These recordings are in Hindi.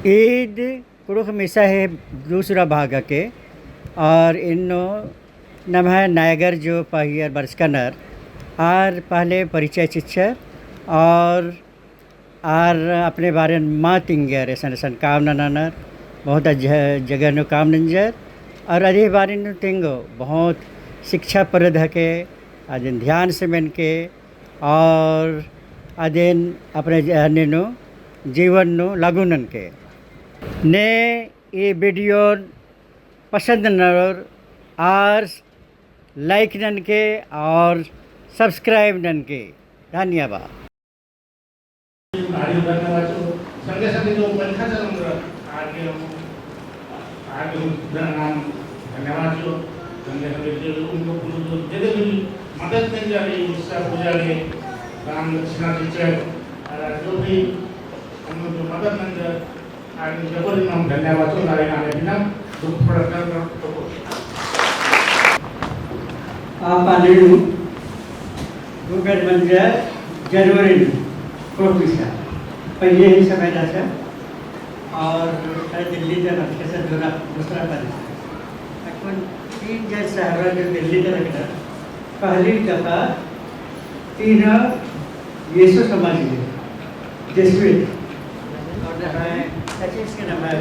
ईद कुड़ुख मिसा है दूसरा भाग के और इन्नो नम है नायगर जो पहियर बरसकनर और पहले परिचय चिच्छर और अपने बारे में माँ तिंगर ऐसा ऐसा काम ननर बहुत जगह नो काम नंजर और अधे बारे नो तिंगो बहुत शिक्षा परद के अदिन ध्यान से मन के और अदिन अपने नो जीवन नो लागूनन के ने ये वीडियो पसंद नर और लाइक नन के और सब्सक्राइब नन के धन्यवाद। संगे संगे जो पंखा चलूंगा आगे आगे नाम धन्यवाद जो संगे संगे जो उनको जो जगह भी मदद मिल जा रही उससे पूजा के राम दक्षिणा टीचर जो भी उनको जो मदद मिल जाए आगे जबर नाम धन्यवाद जो नारे नाम बिना दुख पड़कर तो आप आनेनु गुगल मंजर जनवरी प्रोफेसर पहले ही समय था और दिल्ली का कैसे दूसरा पद तीन जैसा जो दिल्ली का लगता पहली दफ़ा तीन यीशु समाज के जेसुइट और सचिव के नाम है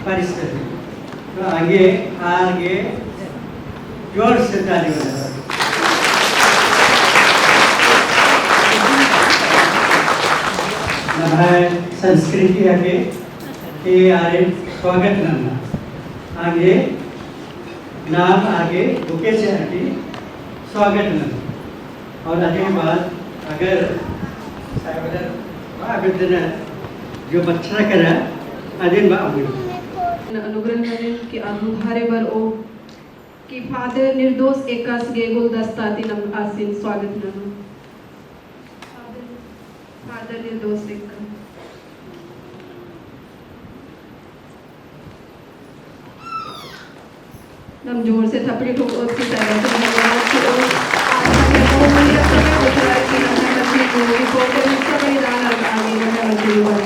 परिस्थिति तो आगे जोर से ताली बजा संस्कृति के आरे स्वागत करना आगे नाम आगे बुके से हटी स्वागत करना और आगे बाद अगर जो बच्चा करा अदिन अनुग्रह की अनुहारे बर ओ कि फादर निर्दोष एकास गे गुलदस्ता तिनम आसीन स्वागत ननु फादर निर्दोष एकास नम जोर से थपड़ी ठोक उसकी तरह से धन्यवाद कि ओ आज के बहुमूल्य समय उतरा कि हमने बच्चे को रिपोर्ट में इसका बलिदान आगे बढ़ने वाली बात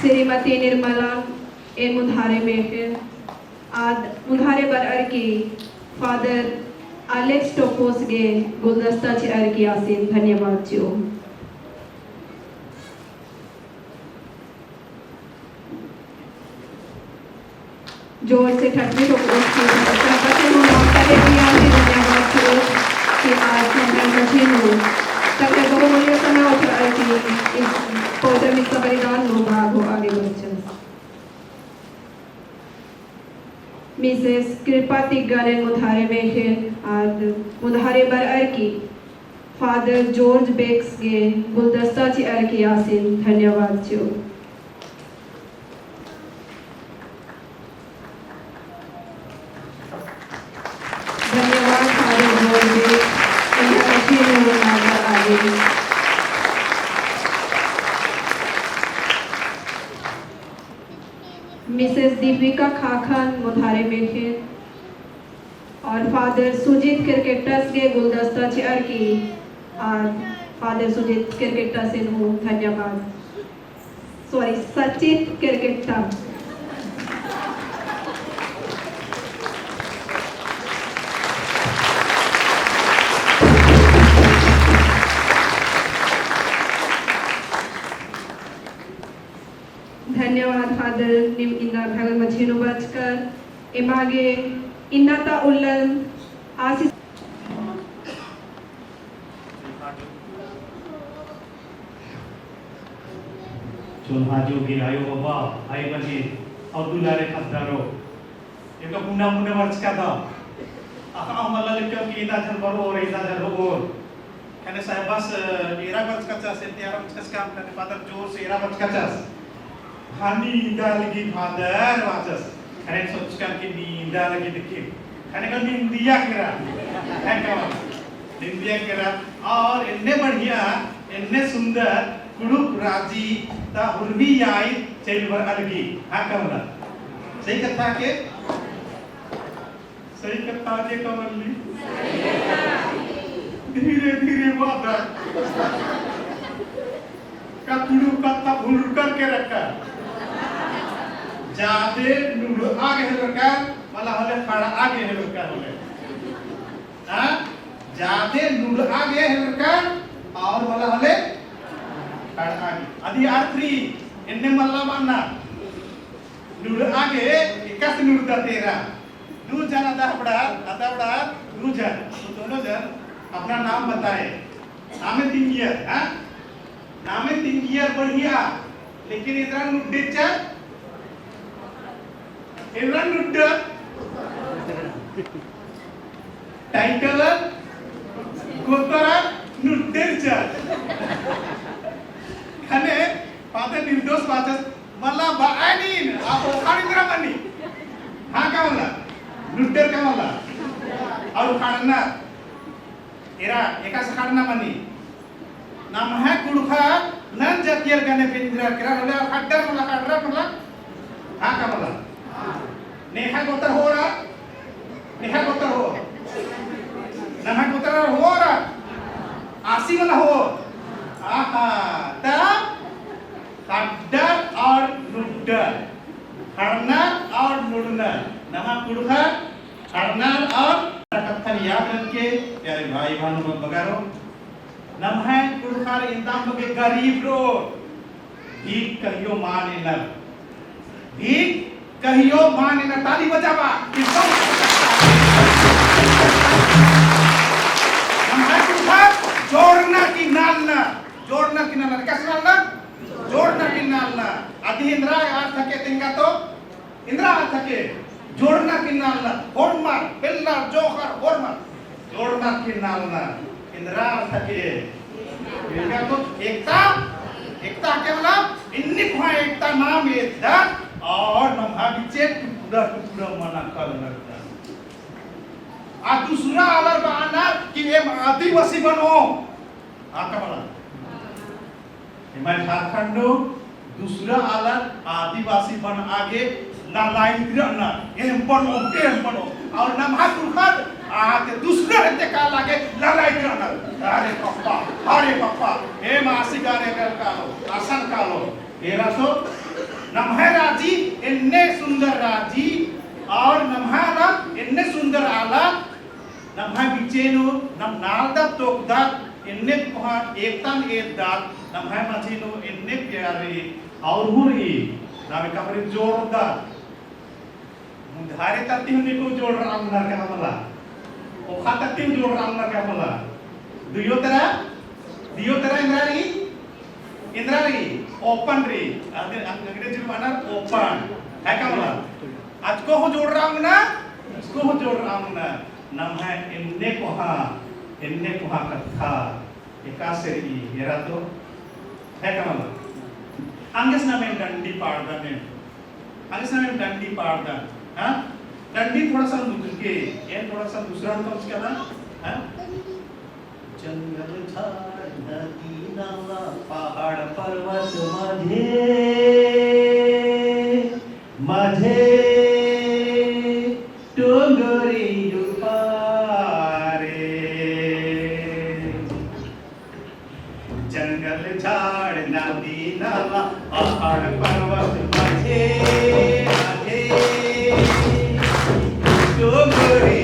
श्रीमती निर्मला ए मुधारे में आज मुधारे पर अर्की फादर एलेक्स टोपोस गे गुलदस्ता चे अर्की आसीन धन्यवाद जो जोर से ठट्टी टोपोस की बच्चे नु नाम करे भी आसीन धन्यवाद जो कि आज हम बच्चे नु तक बहुमूल्य समय उठा अर्की इस पौधे में बलिदान नो भाग हो आगे बढ़ मिसेस कृपा तिग्गारे मुधारे में आज मुधारे बर अर्की फादर जॉर्ज बेक्स के गुलदस्ता ची अर्की आसीन धन्यवाद जो धन्यवाद फादर जॉर्ज बेक्स इनका अच्छी आगे मिसेस दीपिका खाखान मुधारे में थे और फादर सुजीत क्रिकेटर्स के गुलदस्ता चेयर की और फादर सुजीत क्रिकेटर से हूँ धन्यवाद सॉरी सचित क्रिकेटर धन्यवाद फादर निम इन्ना भगत मछिनो बचकर इमागे इन्नाता उल्लन आशीष चुनहाजो गिरायो बाबा आई बनी अब्दुल्ला रे खतरो ये तो पुना पुना वर्ष का था आहा मला लिखो कि इधर चल बरो और इधर चल और कहने साहब बस 13 वर्ष का चास 13 वर्ष का काम करने फादर जोर से 13 वर्ष का Chas Hani indah lagi father wajas. Kalian soalkan kini indah lagi dikit. Kalian kan India kira, है क्या? India kira और इतने बढ़िया, इतने सुंदर कुड़ुक राजी ता हुरबी आई चेलवर अलगी हाँ कमला सही कथा के सही कथा के कमली धीरे धीरे वादा का कुड़ुक कथा भूल करके रखा जाते नुड़ आगे है लड़का वाला हले खड़ा आगे है लड़का हले हाँ जाते नुड़ आगे है लड़का और वाला हले खड़ा आगे आदि आर्त्री इन्ने मल्ला मानना नुड़ आगे इक्का से नुड़ दा तेरा दो जन आता बड़ा दो जन तो दोनों जन अपना नाम बताए नामे तिंगियर हाँ नामे तिंगियर बढ़िया लेकिन इतना नुड्डे चा इतना नुड्डा टाइटल कोतरा नुड्डेर चा खाने पाते निर्दोष पाचस मला बाआनीन आप खानिंद्रा मनी हाँ क्या वाला नुड्डेर क्या वाला और खाना एरा एका से खाना मनी नाम है कुड़खा नन जातियर गने पिंजरा किरा वाला खड्डर वाला हाँ क्या वाला नेहा कोतर हो रहा नेहा कोतर हो नहा कोतर हो रहा आसी वाला हो आहा तब खड्डर और नुड्डर खड़नर और नुड़नर नहा कुड़खा खड़नर और कथन याद रखे प्यारे भाई बहनों बगारो नम है कुड़खार इंसान लोग गरीब रो भीख कहियो माने न भीख कहियो माने न ताली बजावा नम है कुड़खार जोड़ना की नालना कैसे नालना जोड़ना की नालना आदि इंद्रा अर्थ के तिंगा तो इंद्रा अर्थ के जोड़ना की नालना होर्मर पिल्ला जोहर होर्मर जोड़ना की नालना इंद्रा अर्थ के इनका तो एकता क्या मतलब इन्नी कुहा एकता नाम एकता और नमहाविचे टुकड़ा मना कर लगता आ दूसरा अलर बहाना कि ये आदिवासी बनो आता बड़ा हमारे झारखंड दूसरा अलर आदिवासी बन आगे लाइन गिरना ये बनो और नमहा कुलखर आके दूसरा रहते का लागे लाइन गिरना अरे पप्पा हे मासी गाने कर कालो आसन कालो ये रसो नमहा राजी इन्ने सुंदर राजी और नमहा ना इन्ने सुंदर आला नमहा बिचेनो नम नालदा तोकदा इन्ने कोहा एकतान एकदात नमहा मजीनो इन्ने प्यारे और हुरी नामे कमरे जोरदार मुधारे तत्ती हुनी को जोड़ रहा हूँ नर क्या मला ओखा तत्ती जोड़ रहा हूँ नर क्या मला दियो तेरा इंद्राणी ओपन री अंग्रेजी में माना ओपन है क्या मला आज को हो जोड़ रहा हूँ ना इसको हो जोड़ रहा हूँ ना नम है इन्ने को हाँ कथा एकासे ये रातो है क्या मला अंगेस नामे डंडी पाड़दा ने अंगेस नामे डंडी पाड़दा हाँ डंडी थोड़ा सा दूसरे के ये थोड़ा सा दूसरा होता उसका ना हाँ जंगल झाड़ नदी नाला पहाड़ पर्वत माझे डोंगरी पारे जंगल झाड़ नदी नाला पहाड़ पर्वत माझे डोंगरी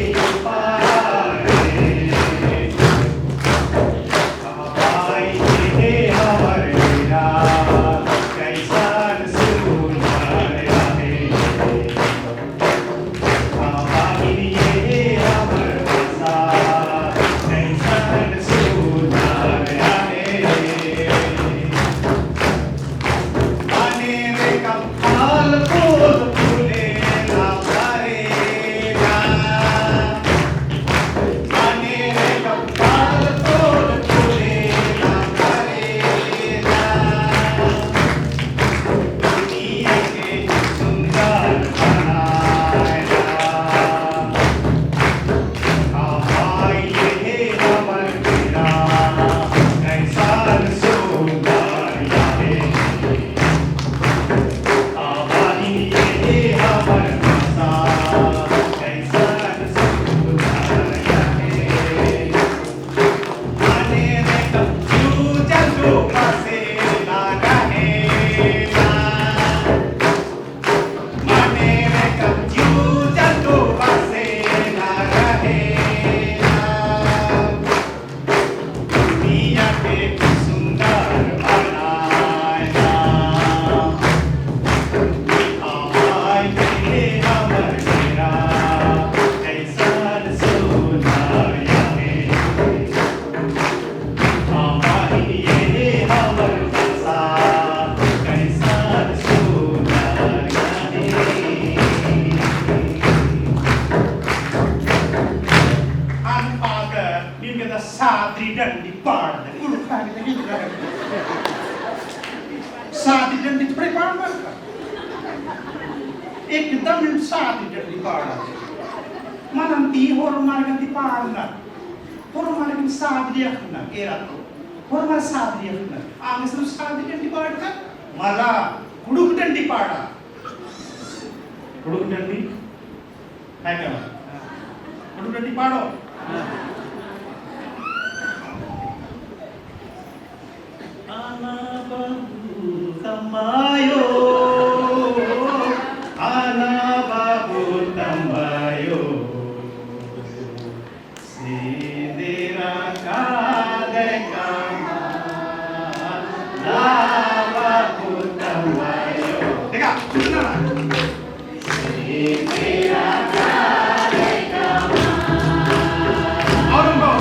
एकदम साथ डंडी पाड़ा malam ti hormar ganti parna hormar ganti saat dia kena era tu hormar saat dia kena आगे से साथ डंडी पाड़ा माला कुड़ुक डंडी पाड़ा कुड़ुक डंडी है क्या कुड़ुक डंडी पाड़ो आना बाबू तमायो आना बाबू तमायो सीधेरा कादे कामा ना बाबू तमायो देखा सुनना सीधेरा कादे कामा और उनको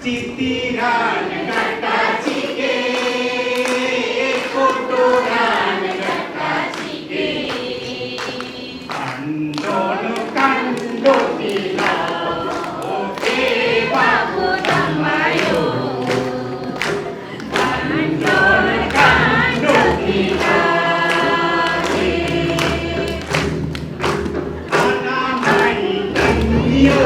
Citiran kata cike, kotoran kata cike, kando tila, oke babu tamayo, kando tila, anak main tanyo.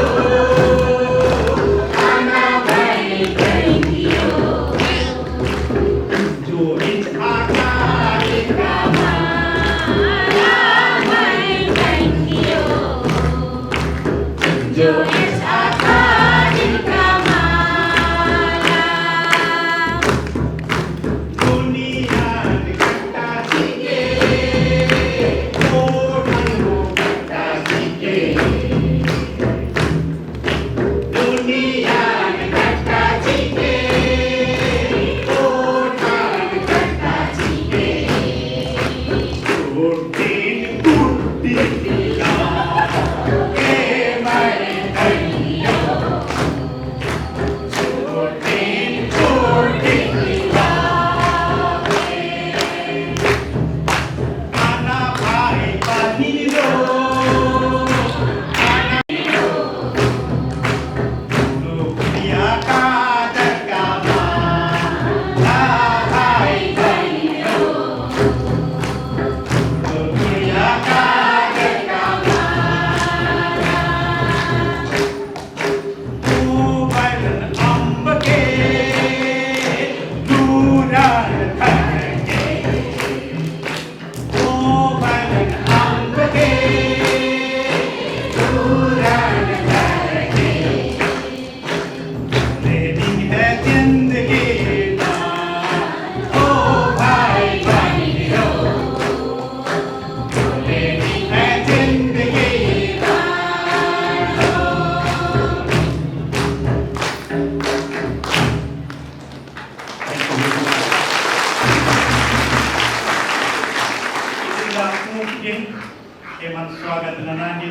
एमन स्वागत ननागी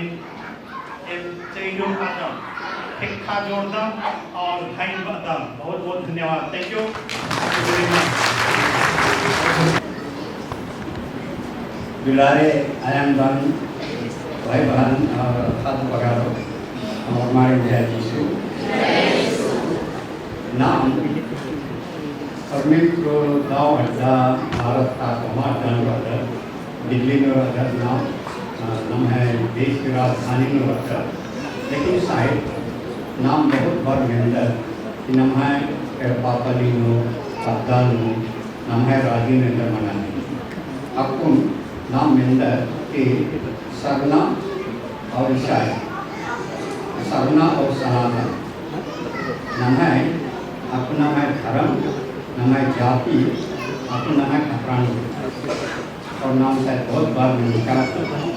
एम चैरो काटम ठेका जोड़दम और भाई बदम बहुत बहुत धन्यवाद थैंक यू दुलारे आयंगन भाई बहन और हाथ बगारो और हमारे जय यीशु नाम परमित को गाँव हड्डा भारत का कमांडर वाला दिल्ली में वाला नाम है देश की राजधानी में वाला लेकिन शायद नाम बहुत बार मेंदर नाम है पापलिनो अब्दालनो नाम है राजेंद्र मनानी आपको नाम मेंदर के सरना और ईसाई सरना और सनातन नाम है अपना है धर्म नाम है जाति अपना है प्राणी और नाम से बहुत बार निकाल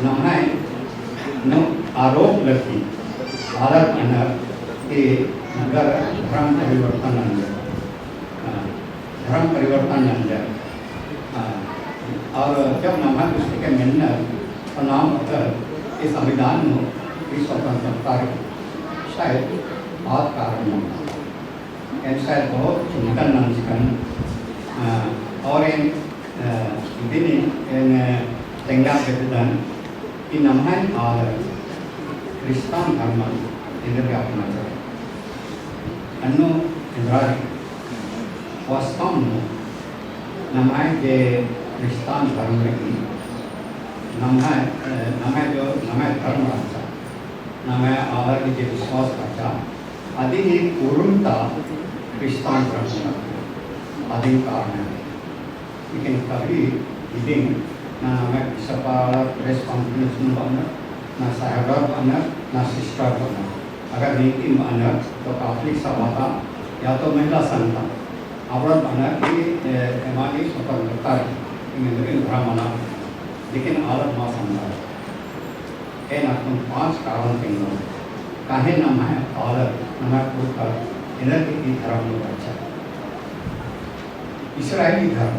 नाम है नो आरोप लगी भारत अंदर कि अगर धर्म परिवर्तन न जाए और जब नम्हा दृष्टि के मिलने और नाम अगर इस संविधान में इस स्वतंत्रता शायद बहुत कारण होगा शायद बहुत चिंतन नमस्कार और इन दिन इन तेंगा बेदन कि नम्हा और क्रिस्तान धर्म इधर अपना अन्नो इंद्राजी वास्तव में नम्हा के क्रिस्तान धर्म में नम्हा धर्म रचा नम्हा आहार के विश्वास रचा अदी पूर्णता क्रिस्तान धर्म अदी कारण है लेकिन कभी दिन ना नम्हा सपा प्रेस कॉन्फ्रेंस में बना ना साहब बना ना सिस्टर बना अगर नीति बना तो काफी सभा था या तो महिला संघ था अपराध बना कि हमारी स्वतंत्रता मना लेकिन आदत माँ समझा तुम 5 कारण कहेंगे काहे नाम है आदत नमक इधर की धर्म में अच्छा इसराइली धर्म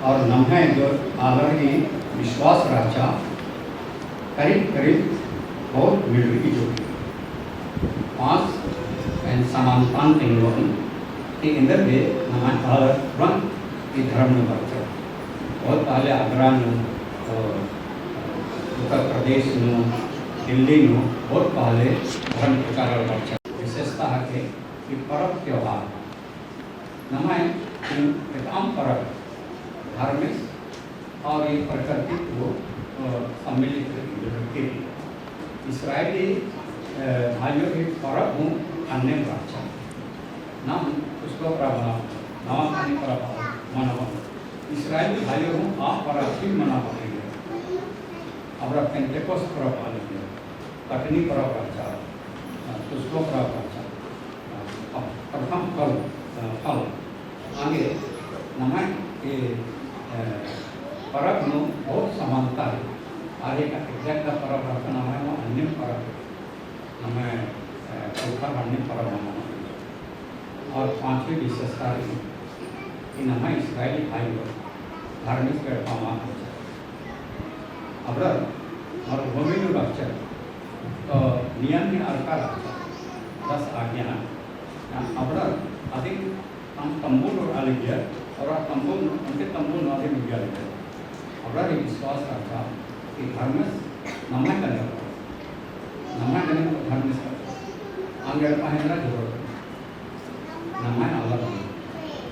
और नम्हा जो आदर की विश्वास रचा करीब बहुत मिलती जो 5 समानता कहेंगे कि इंदर के नम्हा आदर रंग की धर्म में बच्चा बहुत पहले आगरा में उत्तर प्रदेश में दिल्ली में बहुत पहले धर्म प्रचार बच्चा विशेषता है कि पर्व त्यौहार नम्हा एक आम पर्व धार्मिक और ये प्रकृति को सम्मिलित करके इसराइली भाइयों के पर्व हूँ अन्य बच्चा नाम उसको नवा खाने पर्व मना इसराइली भाइयों हूँ आप पर्व भी मना पाएंगे अब पेंटेकोस पर्व पालेंगे कटनी पर्व बच्चा उसको पर्व बच्चा प्रथम फल आगे नम्हा के पर्व में बहुत समानता है आगे का एग्जैक्ट पर्व रखना है वो अन्य पर्व हमें चौथा अन्य पर्व मनाना और 5वीं विशेषता है कि नम्हा इसराइली भाई धार्मिक व्यवहार अब और भूमि रक्षा तो नियम में अर्का रक्षा 10 आज्ञा अब अधिक हम तंबूल और आलिया और तंबूल उनके तंबूल अधिक विज्ञान अब विश्वास रखा कि धर्म नम्हा करने धर्म आगे पहनना जरूरत नम्हा अलग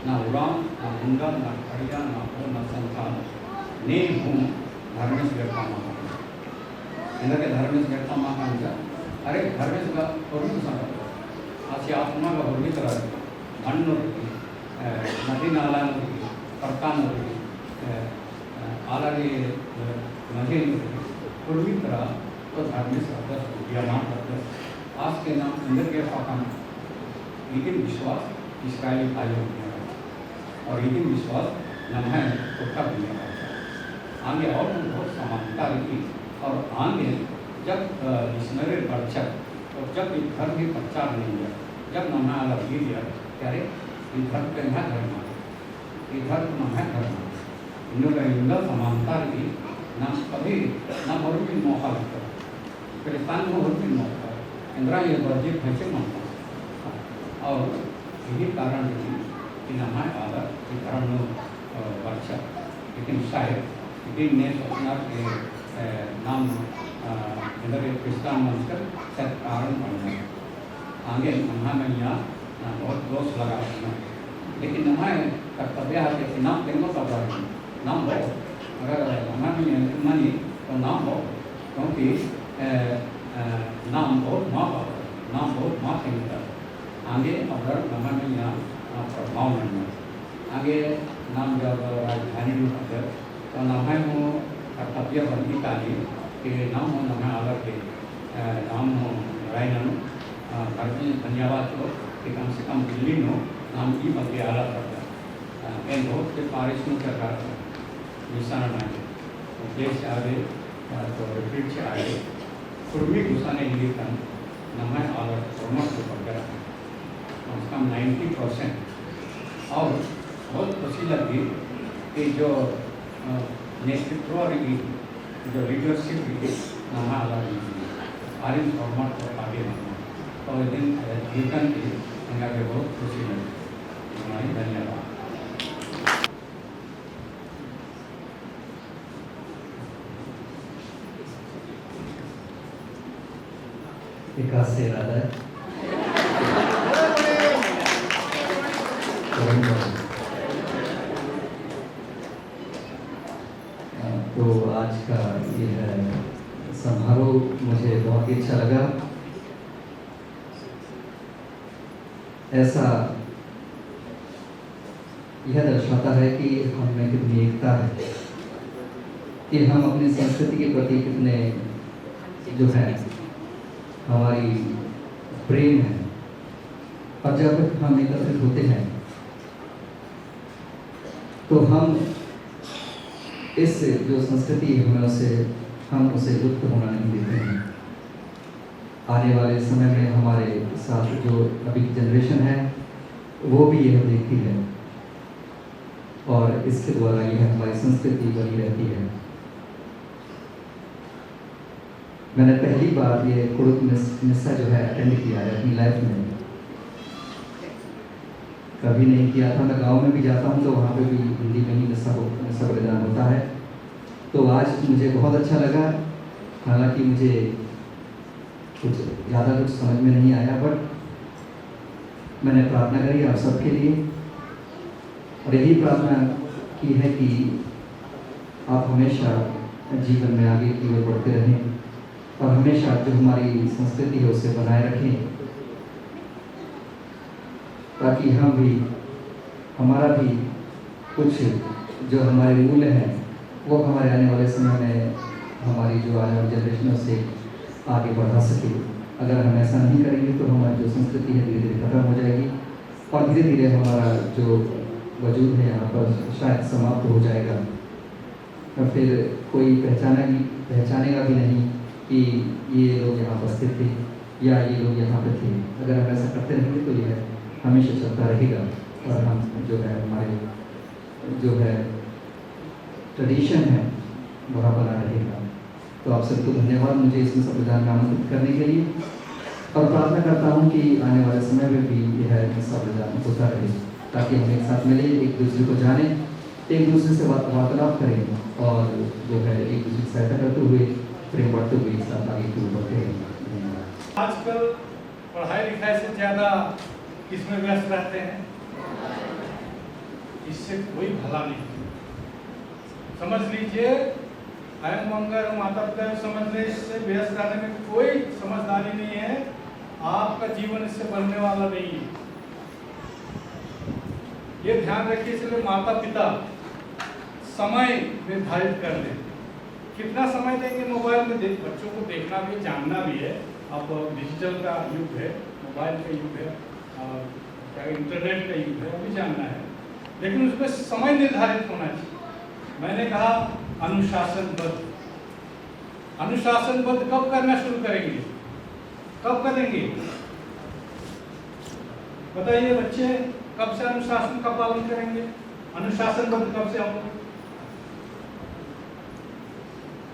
ना उड़ान ना हुंडा ना खड़िया ना हो ना संतान ने हूँ धर्मेश व्यक्ता माँ इधर के धर्मेश व्यक्ता माँ का अरे धर्मेश का और अच्छी आत्मा का होली तरह मण्णु नदी नाला पर्कान आलारी नदी पूर्वी तरह तो धर्मेश करते आज के नाम इंद्र के पाकान लेकिन विश्वास इसराइली भाइयों और लेकिन विश्वास नम्हा उत्तर दुनिया का आगे और बहुत समानता रही और आगे जब मिशनरी बच्चा और जब एक धर्म की प्रचार नहीं हुआ जब नम्हा अलग गिर गया क्या ये धर्म का नया धर्म ये धर्म नम्हा धर्म इनका समानता रही ना कभी ना और भी मौका लगता क्रिस्तान में और भी मौका इंदिरा ये वर्जित भैसे मौका और यही कारण है कि नम्हा आदर कि धर्म वर्षा लेकिन शायद दिन ने सोचना के नाम इधर क्रिस्तान मंत्र शायद कारण बनना आगे नम्हा में यहाँ बहुत दोष लगा लेकिन नम्हा कर्तव्य है कि नाम तेंगो का नाम हो अगर नम्हा में मनी तो नाम हो क्योंकि नाम बहुत माँ बाप नाम बहुत माँ तेंगता आगे अगर नम्हा में यहाँ प्रभाव नहीं आगे नाम जब राजधानी में होते तो नम्हा हो कर्तव्य बनती काली कि नाम हो नम्हा अलग के नाम हो रायनन करते धन्यवाद हो कि कम से कम दिल्ली में नाम की बल्कि अलग करता है बहुत से पारिश्रमिक सरकार निशान आए देश से आगे तो रिट्रीट से आगे कुर्मी घुसाने के लिए नम्हा अलग अराउंड 90%। और बहुत खुशी लगी कि जो नेतृत्व और जो लीडरशिप हमारा आर्यन फॉर्मेट को आगे बढ़ना और दिन जीवन की हमें बहुत खुशी लगी। हमारी धन्यवाद। विकास से इरादा है तो आज का ये है समारोह मुझे बहुत ही अच्छा लगा। ऐसा यह दर्शाता है कि हम में कितनी एकता है, कि हम अपनी संस्कृति के प्रति कितने जो है हमारी प्रेम है। और जब हम एकत्रित होते हैं तो हम इस जो संस्कृति है हम उसे लुप्त होना नहीं देते हैं। आने वाले समय में हमारे साथ जो अभी की जनरेशन है वो भी यह देखती है और इसके द्वारा यह हमारी संस्कृति बनी रहती है। मैंने पहली बार ये कुड़ुक मिस्सा जो है अटेंड किया है अपनी लाइफ में, कभी नहीं किया था। मैं गांव में भी जाता हूँ तो वहाँ पे भी हिंदी में ही मिस्सा बलिदान होता है। तो आज मुझे बहुत अच्छा लगा, हालांकि मुझे कुछ ज़्यादा कुछ समझ में नहीं आया, बट मैंने प्रार्थना करी आप सबके लिए और यही प्रार्थना की है कि आप हमेशा जीवन में आगे की ओर बढ़ते रहें और हमेशा जो हमारी संस्कृति है उसे बनाए रखें, ताकि हम भी हमारा भी कुछ जो हमारे मूल्य हैं वो हमारे आने वाले समय में हमारी जो आने वाली जनरेशन से आगे बढ़ा सके। अगर हम ऐसा नहीं करेंगे तो हमारी जो संस्कृति है धीरे धीरे खत्म हो जाएगी और धीरे धीरे हमारा जो वजूद है यहाँ पर शायद समाप्त हो जाएगा और फिर कोई पहचानेगा भी नहीं कि ये लोग यहाँ पर स्थित थे या ये लोग यहाँ पर थे। अगर हम ऐसा करते रहेंगे तो यह हमेशा चलता रहेगा और हम जो है हमारे जो है ट्रेडिशन है वह बना रहेगा। तो आप सबको धन्यवाद मुझे इसमें संविधान में आमंत्रित करने के लिए और प्रार्थना करता हूँ कि आने वाले समय में भी यह संविधान होता रहे, ताकि हम एक साथ मिले, एक दूसरे को जाने, एक दूसरे से वार्तालाप करें और जो है एक दूसरे की सहायता करते हुए प्रेम बढ़ते हुए एक साथ आगे की ओर बढ़ते हैं। आजकल पढ़ाई लिखाई से ज़्यादा किसमें व्यस्त रहते हैं, इससे कोई भला नहीं। समझ लीजिए अयम मंगल माता पिता समझने से व्यस्त रहने में कोई समझदारी नहीं है। आपका जीवन इससे बढ़ने वाला नहीं है, ये ध्यान रखिए। इसलिए माता पिता समय निर्धारित कर लें, कितना समय देंगे मोबाइल में। बच्चों को देखना भी जानना भी है। अब डिजिटल का युग है, मोबाइल का युग है और क्या इंटरनेट का युग है, वो भी जानना है, लेकिन उसमें समय निर्धारित होना चाहिए। मैंने कहा अनुशासनबद्ध। अनुशासनबद्ध कब करना शुरू करेंगे, कब करेंगे बताइए बच्चे, कब से अनुशासन का पालन करेंगे? अनुशासनबद्ध कब से हम?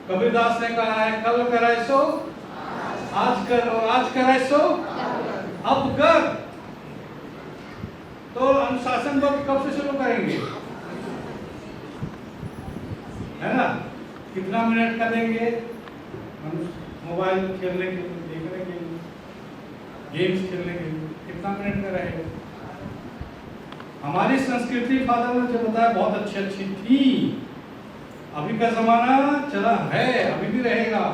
कबीरदास ने कहा है कल कराए सो आज कर और आज कराए सो अब कर। तो अनुशासनबद्ध कब से शुरू करेंगे, है ना? कितना मिनट का देंगे मोबाइल खेलने के लिए, देखने के लिए, गेम्स खेलने के लिए? कितना मिनट का रहेगा? हमारी संस्कृति फादर ने जो बताया बहुत अच्छी अच्छी थी। अभी का जमाना चला है, अभी भी रहेगा,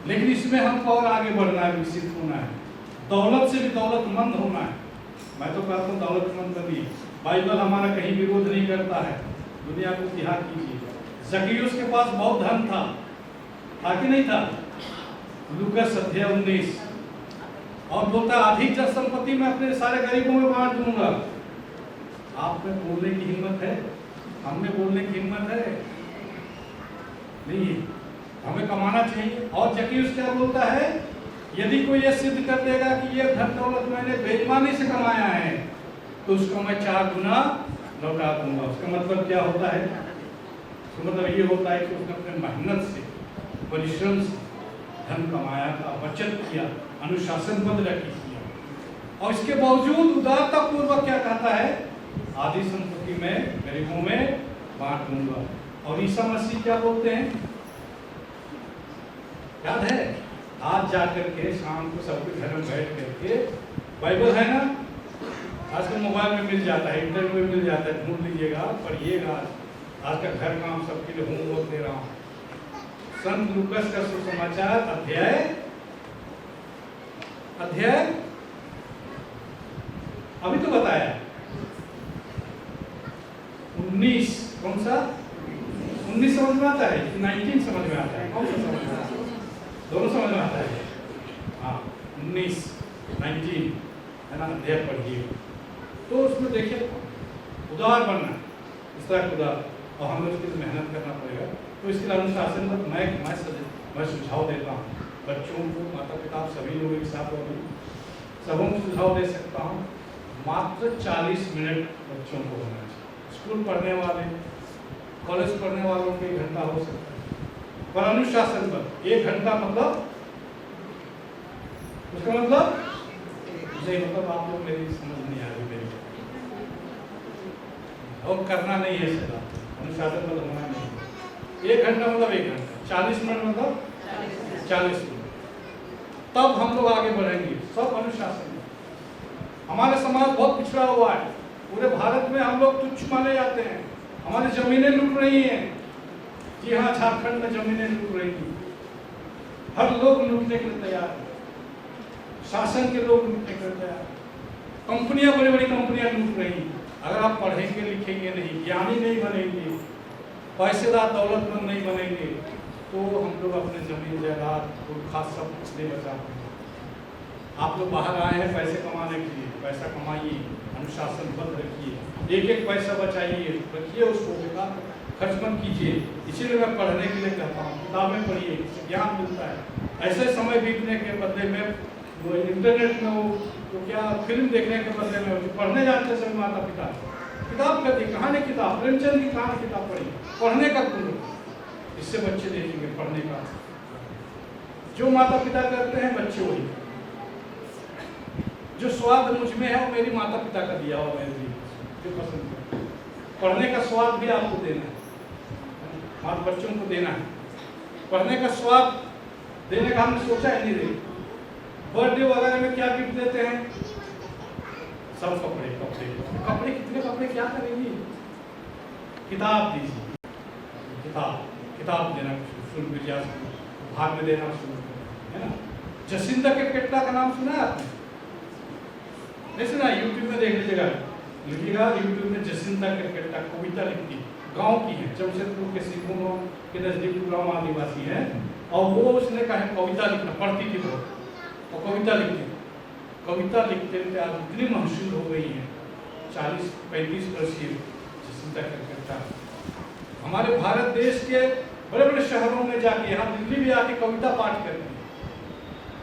लेकिन इसमें हमको और आगे बढ़ना है, विकसित होना है, दौलत से भी दौलतमंद होना है। मैं तो कहता हूँ दौलतमंद बनिए। बाइबल हमारा कहीं विरोध नहीं करता है। दुनिया को इतिहास कीजिए, जक्कियुस के पास बहुत धन था कि नहीं था? लूकस अध्याय 19 और बोलता अधिक जन संपत्ति मैं अपने सारे गरीबों में बांट दूंगा। आप में बोलने की हिम्मत है? हम में बोलने की हिम्मत है? नहीं है। हमें कमाना चाहिए। और जक्कियुस क्या बोलता है? यदि कोई ये सिद्ध कर देगा कि ये धन दौलत मैंने बेईमानी से कमाया है तो उसको मैं 4 गुना लौटा दूंगा। उसका मतलब क्या होता है? उसका मतलब ये होता है कि उसने अपने मेहनत से, परिश्रम से धन कमाया था, बचत किया, अनुशासनबद्ध किया, और इसके बावजूद उदारता पूर्वक क्या कहता है? आधी संपत्ति में गरीबों में बांट दूंगा। और ईसा मसीह क्या बोलते हैं? याद है? आज जाकर के शाम को सबके घर में बैठ करके, बाइबल है ना, आजकल मोबाइल में मिल जाता है, इंटरनेट में मिल जाता है, ढूंढ लीजिएगा, पढ़िएगा। आज का घर काम सबके लिए होमवर्क दे रहा हूँ। संत लूकस का सुसमाचार अध्याय अभी तो बताया 19, कौन सा 19 समझ में आता है कि 19 समझ में आता है? कौन सा समझ में आता है? दोनों समझ में आता है। हाँ, 19 है ना, अध्याय पढ़िए। तो उसमें देखिए उदार बनना, इस तरह उदार, और हमें उसके लिए मेहनत करना पड़ेगा। तो इसके लिए अनुशासन पर मैं सुझाव देता हूँ बच्चों को, माता पिता सभी लोगों के साथ सबों को सुझाव दे सकता हूँ। मात्र 40 मिनट बच्चों को होना चाहिए। स्कूल पढ़ने वाले, कॉलेज पढ़ने वालों को 1 घंटा हो सकता है, पर अनुशासन पर 1 घंटा मतलब, उसका मतलब आप लोग मेरी समझ नहीं आ रही मेरी, और करना नहीं है सदा, अनुशासन पर होना नहीं। 1 घंटा मतलब 1 घंटा, 40 मिनट मतलब 40 मिनट, तब हम लोग आगे बढ़ेंगे। सब अनुशासन। हमारा समाज बहुत पिछड़ा हुआ है, पूरे भारत में हम लोग तुच्छ माने जाते हैं। हमारी जमीनें लूट रही हैं। जी हाँ, झारखंड में जमीनें लूट रही हैं, हर लोग लूटने के लिए तैयार है, शासन के लोग लूटने के लिए तैयार है, कंपनियां, बड़ी बड़ी कंपनियां लूट रही हैं। अगर आप पढ़ेंगे लिखेंगे नहीं, ज्ञानी नहीं बनेंगे, पैसेदार दौलतमंद नहीं बनेंगे, तो हम लोग अपने जमीन जायदाद को खास सब नहीं बचा पाएंगे। आप लोग बाहर आए हैं पैसे कमाने के लिए, पैसा कमाइए, अनुशासनबद्ध रखिए, एक एक पैसा बचाइए, रखिए उसको, बेकार खर्च मत कीजिए। इसीलिए मैं पढ़ने के लिए कहता हूँ, किताबें पढ़िए, ज्ञान मिलता है। ऐसे समय बीतने के बदले में वो इंटरनेट में वो तो क्या फिल्म देखने के बदले में पढ़ने जाते सभी माता पिता किताब करती, कहानी किताब, प्रेमचंद की कहानी किताब पढ़ी, पढ़ने का गुण, इससे बच्चे देखेंगे पढ़ने का। जो माता पिता करते हैं बच्चे वही, जो स्वाद मुझ में है वो मेरी माता पिता का दिया हुआ मेरे लिए, जो पसंद है। पढ़ने का स्वाद भी आपको देना है, हमारे बच्चों को देना है। पढ़ने का स्वाद देने का हमने सोचा ही नहीं दे। बर्थडे वगैरह में क्या गिफ्ट देते हैं? सब कपड़े कपड़े कपड़े, कितने कपड़े क्या करेंगी? किताब दीजिए, किताब देना शुरू कीजिए, भाग में देना शुरू करें, है ना। जसिंता केरकेट्टा का नाम सुना है आपने? नहीं सुना? यूट्यूब में देख लीजिएगा, लिखिएगा यूट्यूब में जसिंता केरकेट्टा, कविता लिखती, गांव की है, जमशेदपुर के सिखों के नजदीक गांव आदिवासी है, और वो उसने कहा कविता लिखना, पढ़ती थी बहुत, और कविता लिखती, कविता लिखते लिखते आज इतनी मशहूर हो गई है, 40-35 वर्षीय जसिंता केरकेट्टा। हमारे भारत देश के बड़े बड़े शहरों में जाके, यहाँ दिल्ली भी आके कविता पाठ करती है।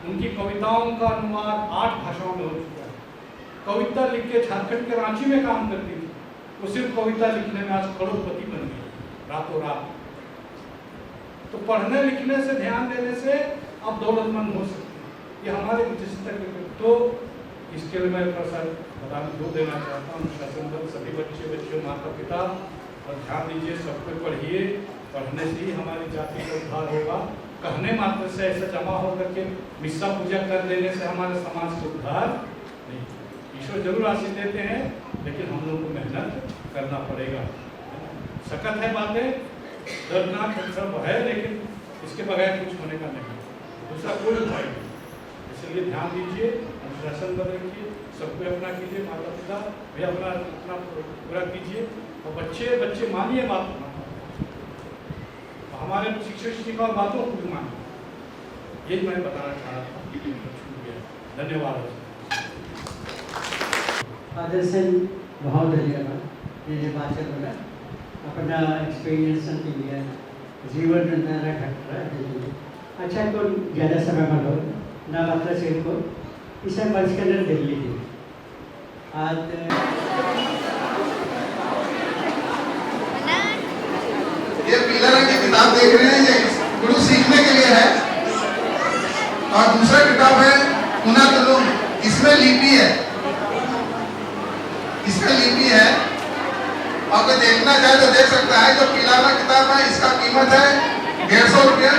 उनकी कविताओं का अनुवाद 8 भाषाओं में हो चुका है। कविता लिख के झारखंड के रांची में काम करती थी, वो सिर्फ कविता लिखने में आज करोड़पति बन गई रातों रात। तो पढ़ने लिखने से, ध्यान देने से आप दौलतमंद हो सकते हैं। ये हमारे जसिंता केरकेट्टा। तो इसके लिए मैं बता देना चाहता हूँ, शासन सभी बच्चे माता पिता, और ध्यान दीजिए, सब पे पढ़िए। पढ़ने से ही हमारी जाति का उद्धार होगा। कहने मात्र से ऐसा जमा होकर के मिस्सा पूजा कर देने से हमारे समाज का उद्धार नहीं। ईश्वर जरूर आशीष देते हैं, लेकिन हम लोगों को मेहनत करना पड़ेगा। सख्त है बातें, दर्दनाक सब है, लेकिन इसके बगैर कुछ होने का नहीं, दूसरा कोई उपाय नहीं। इसलिए ध्यान दीजिए, अनुशासन बदलिए, सबको अपना कीजिए, माता पिता भी अपना पूरा कीजिए, और बच्चे मानिए बात को, हमारे शिक्षक शिक्षिका बातों को भी मानिए। यही मैं बताना चाह रहा था। धन्यवाद। आदर्शन बहुत धन्यवाद, ये वाचक बोला अपना एक्सपीरियंस दिया, जीवन घटना। अच्छा, को ज़्यादा समय मत हो ना, मतलब से इनको इसे बंद करना दिल्ली थी ये पीला रंग की किताब देख रहे हैं, ये गुरु सीखने के लिए है। और दूसरा किताब है पुना तुलुम, इसमें लिपि है, इसमें लिपि है। और कोई देखना चाहे तो देख सकता है। जो पीला रंग किताब है इसका कीमत है 150 रुपया।